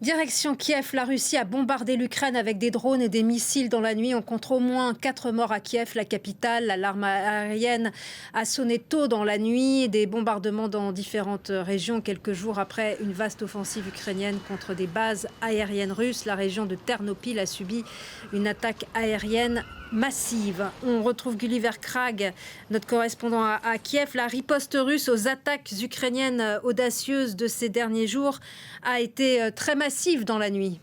Direction Kiev, la Russie a bombardé l'Ukraine avec des drones et des missiles dans la nuit. On compte au moins 4 morts à Kiev, la capitale. L'alarme aérienne a sonné tôt dans la nuit. Des bombardements dans différentes régions, quelques jours après une vaste offensive ukrainienne contre des bases aériennes russes. La région de Ternopil a subi une attaque aérienne massive. On retrouve Gulliver Krag, notre correspondant à Kiev. La riposte russe aux attaques ukrainiennes audacieuses de ces derniers jours a été très massive dans la nuit.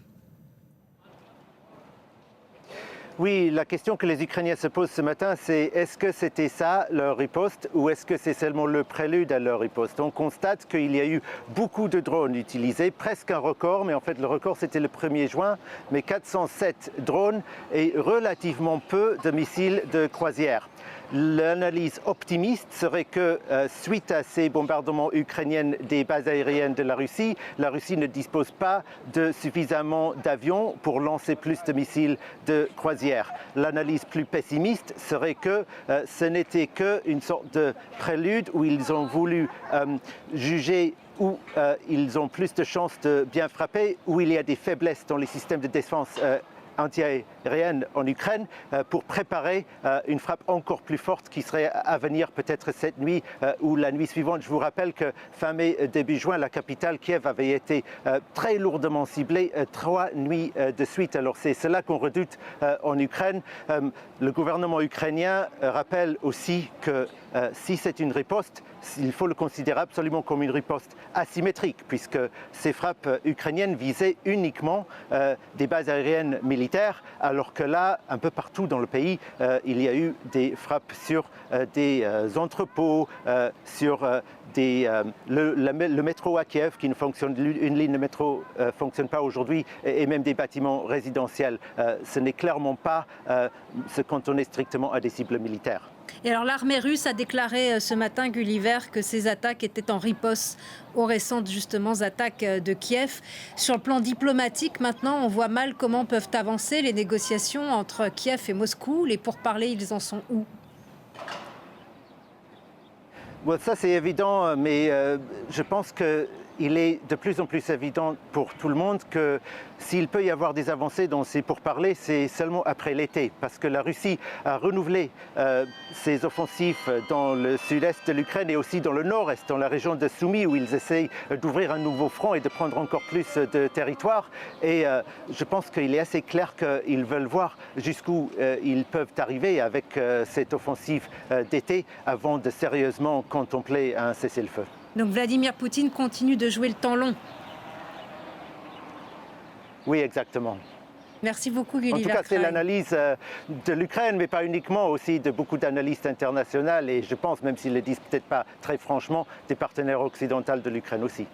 Oui, la question que les Ukrainiens se posent ce matin, c'est est-ce que c'était ça leur riposte ou est-ce que c'est seulement le prélude à leur riposte? On constate qu'il y a eu beaucoup de drones utilisés, presque un record, mais en fait le record c'était le 1er juin, mais 407 drones et relativement peu de missiles de croisière. L'analyse optimiste serait que suite à ces bombardements ukrainiens des bases aériennes de la Russie ne dispose pas de suffisamment d'avions pour lancer plus de missiles de croisière. L'analyse plus pessimiste serait que ce n'était qu'une sorte de prélude où ils ont voulu juger où ils ont plus de chances de bien frapper, où il y a des faiblesses dans les systèmes de défense antiaérienne en Ukraine pour préparer une frappe encore plus forte qui serait à venir peut-être cette nuit ou la nuit suivante. Je vous rappelle que fin mai, début juin, la capitale Kiev avait été très lourdement ciblée 3 nuits de suite. Alors c'est cela qu'on redoute en Ukraine. Le gouvernement ukrainien rappelle aussi que si c'est une riposte, il faut le considérer absolument comme une riposte asymétrique, puisque ces frappes ukrainiennes visaient uniquement des bases aériennes militaires, alors que là, un peu partout dans le pays, il y a eu des frappes sur des entrepôts, sur le métro à Kiev qui ne fonctionne, une ligne de métro ne fonctionne pas aujourd'hui, et même des bâtiments résidentiels. Ce n'est clairement pas se cantonner strictement à des cibles militaires. Et alors l'armée russe a déclaré ce matin, Gulliver, que ces attaques étaient en riposte aux récentes justement attaques de Kiev. Sur le plan diplomatique, maintenant, on voit mal comment peuvent avancer les négociations entre Kiev et Moscou. Les pourparlers, ils en sont où? Bon, ça c'est évident, mais je pense qu'il est de plus en plus évident pour tout le monde que s'il peut y avoir des avancées dans ces pourparlers, c'est seulement après l'été, parce que la Russie a renouvelé ses offensives dans le sud-est de l'Ukraine et aussi dans le nord-est, dans la région de Soumy, où ils essayent d'ouvrir un nouveau front et de prendre encore plus de territoire. Et je pense qu'il est assez clair qu'ils veulent voir jusqu'où ils peuvent arriver avec cette offensive d'été avant de sérieusement contempler un cessez-le-feu. Donc Vladimir Poutine continue de jouer le temps long. Oui, exactement. Merci beaucoup, Gulliver. En tout cas, c'est Krag. l'analyse de l'Ukraine, mais pas uniquement, aussi de beaucoup d'analystes internationaux et je pense, même s'ils ne le disent peut-être pas très franchement, des partenaires occidentaux de l'Ukraine aussi.